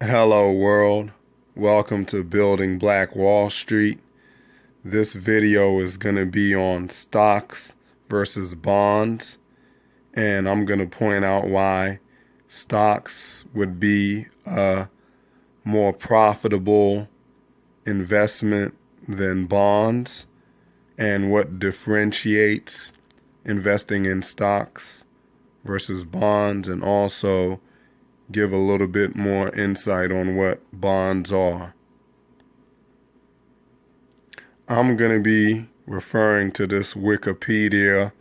Hello world, welcome to Building Black Wall Street. This video is going to be on stocks versus bonds, and I'm going to point out why stocks would be a more profitable investment than bonds, and what differentiates investing in stocks versus bonds, and also give a little bit more insight on what bonds are. I'm going to be referring to this Wikipedia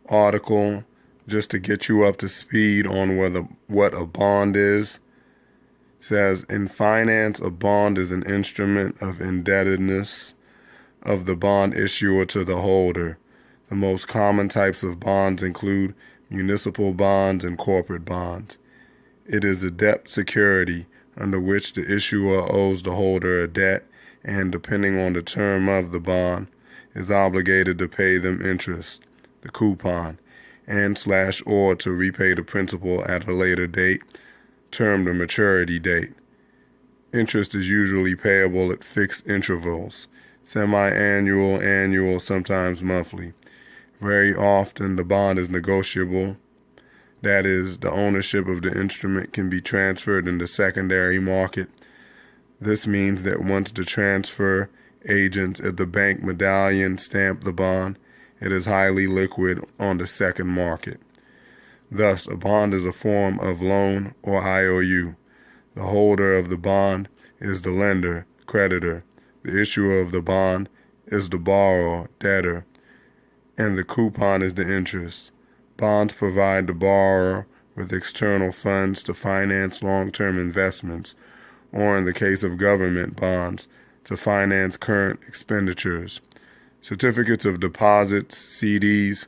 article just to get you up to speed on what a bond is. It says, in finance, a bond is an instrument of indebtedness of the bond issuer to the holder. The most common types of bonds include municipal bonds and corporate bonds. It is a debt security under which the issuer owes the holder a debt and, depending on the term of the bond, is obligated to pay them interest, the coupon, and/or to repay the principal at a later date, termed a maturity date. Interest is usually payable at fixed intervals, semi-annual, annual, sometimes monthly. Very often the bond is negotiable. That is, the ownership of the instrument can be transferred in the secondary market. This means that once the transfer agents at the bank medallion stamp the bond, it is highly liquid on the second market. Thus, a bond is a form of loan or IOU. The holder of the bond is the lender, creditor. The issuer of the bond is the borrower, debtor, and the coupon is the interest. Bonds provide the borrower with external funds to finance long-term investments, or in the case of government bonds, to finance current expenditures. Certificates of deposits, CDs,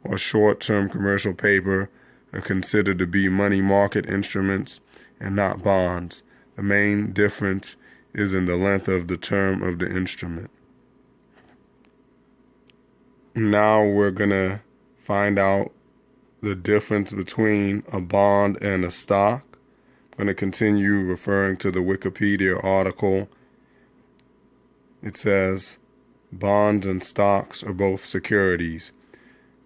or short-term commercial paper are considered to be money market instruments and not bonds. The main difference is in the length of the term of the instrument. Now we're going to find out the difference between a bond and a stock. I'm going to continue referring to the Wikipedia article. It says, bonds and stocks are both securities,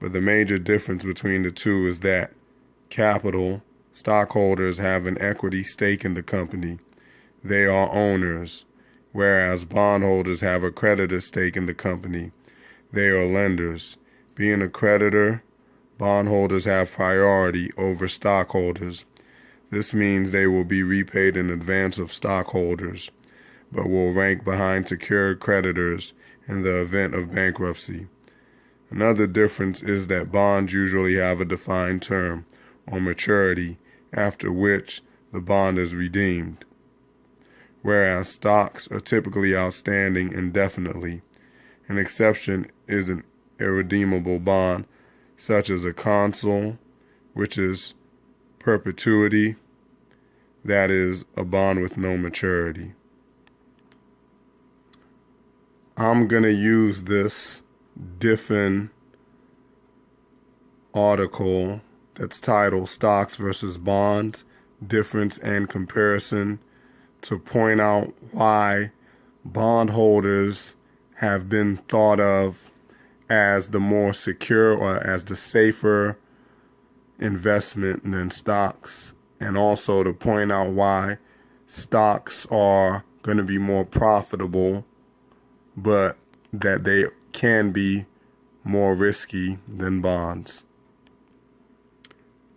but the major difference between the two is that capital, stockholders have an equity stake in the company. They are owners, whereas bondholders have a creditor stake in the company. They are lenders. Being a creditor, bondholders have priority over stockholders. This means they will be repaid in advance of stockholders, but will rank behind secured creditors in the event of bankruptcy. Another difference is that bonds usually have a defined term or maturity after which the bond is redeemed, whereas stocks are typically outstanding indefinitely. An exception is an irredeemable bond, such as a consul, which is perpetuity, that is, a bond with no maturity. I'm going to use this Diffin article that's titled Stocks versus Bonds, Difference and Comparison to point out why bondholders have been thought of as the more secure or as the safer investment than stocks, and also to point out why stocks are going to be more profitable, but that they can be more risky than bonds.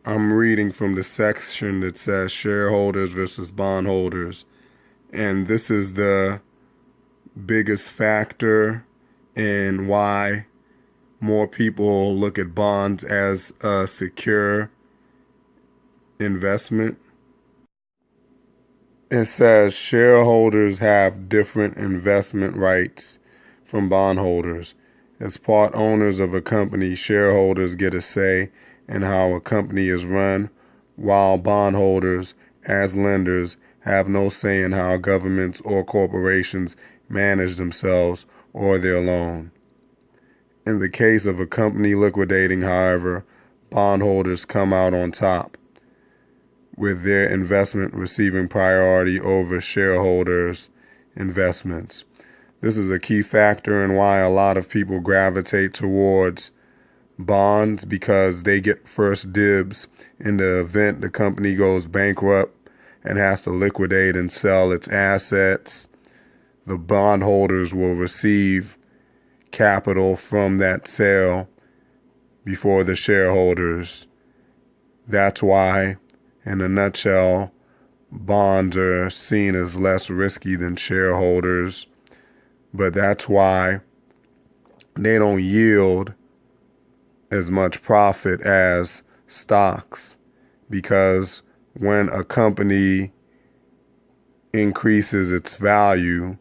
I'm reading from the section that says shareholders versus bondholders, and this is the biggest factor in why more people look at bonds as a secure investment. It says shareholders have different investment rights from bondholders. As part owners of a company, shareholders get a say in how a company is run, while bondholders, as lenders, have no say in how governments or corporations manage themselves or their loan. In the case of a company liquidating, however, bondholders come out on top. with their investment receiving priority over shareholders' investments. This is a key factor in why a lot of people gravitate towards bonds, because they get first dibs in the event the company goes bankrupt and has to liquidate and sell its assets. The bondholders will receive capital from that sale before the shareholders. That's why, in a nutshell, bonds are seen as less risky than shareholders, but that's why they don't yield as much profit as stocks, because when a company increases its value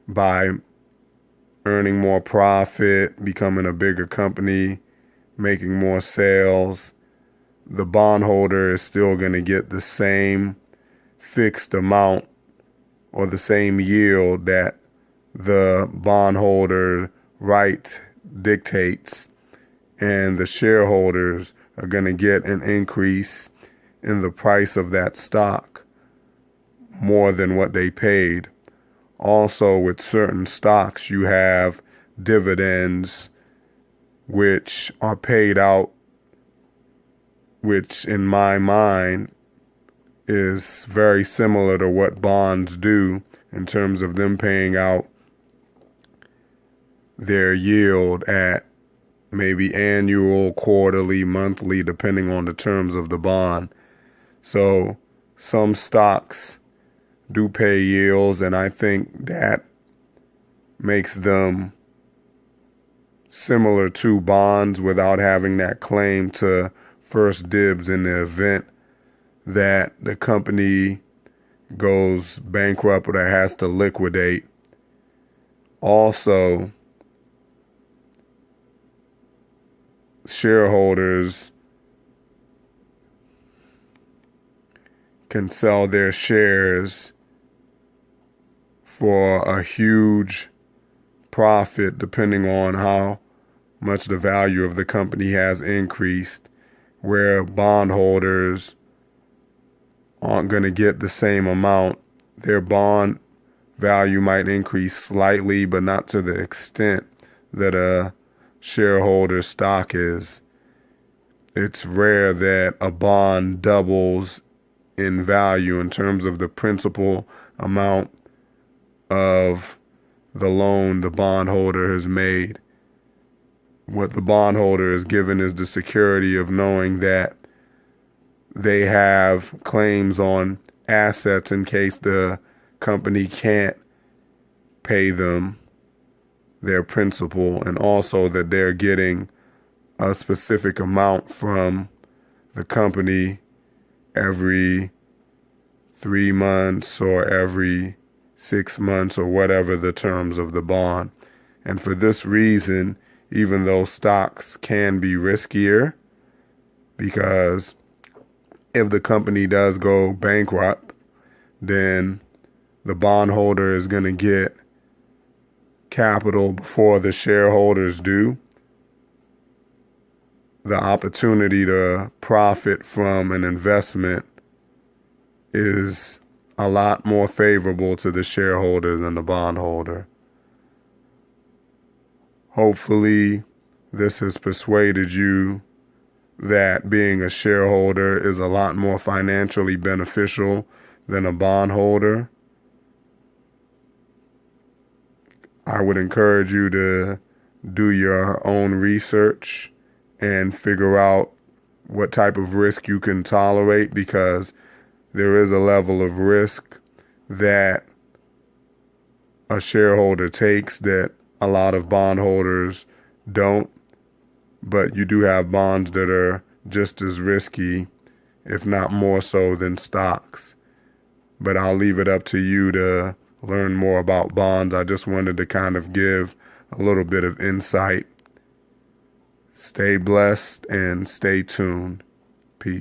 by earning more profit, becoming a bigger company, making more sales, the bondholder is still going to get the same fixed amount or the same yield that the bondholder right dictates, and the shareholders are going to get an increase in the price of that stock more than what they paid. Also, with certain stocks, you have dividends which are paid out, which in my mind is very similar to what bonds do in terms of them paying out their yield at maybe annual, quarterly, monthly, depending on the terms of the bond. So some stocks do pay yields, and I think that makes them similar to bonds without having that claim to first dibs in the event that the company goes bankrupt or has to liquidate. Also, shareholders can sell their shares for a huge profit depending on how much the value of the company has increased, where bondholders aren't going to get the same amount. Their bond value might increase slightly, but not to the extent that a shareholder stock is. It's rare that a bond doubles in value in terms of the principal amount of the loan the bondholder has made. What the bondholder is given is the security of knowing that they have claims on assets in case the company can't pay them their principal, and also that they're getting a specific amount from the company every 3 months or every 6 months or whatever the terms of the bond. And for this reason, even though stocks can be riskier, because if the company does go bankrupt, then the bondholder is going to get capital before the shareholders do. The opportunity to profit from an investment is a lot more favorable to the shareholder than the bondholder. Hopefully, this has persuaded you that being a shareholder is a lot more financially beneficial than a bondholder. I would encourage you to do your own research and figure out what type of risk you can tolerate, because there is a level of risk that a shareholder takes that a lot of bondholders don't, but you do have bonds that are just as risky, if not more so, than stocks. But I'll leave it up to you to learn more about bonds. I just wanted to kind of give a little bit of insight. Stay blessed and stay tuned. Peace.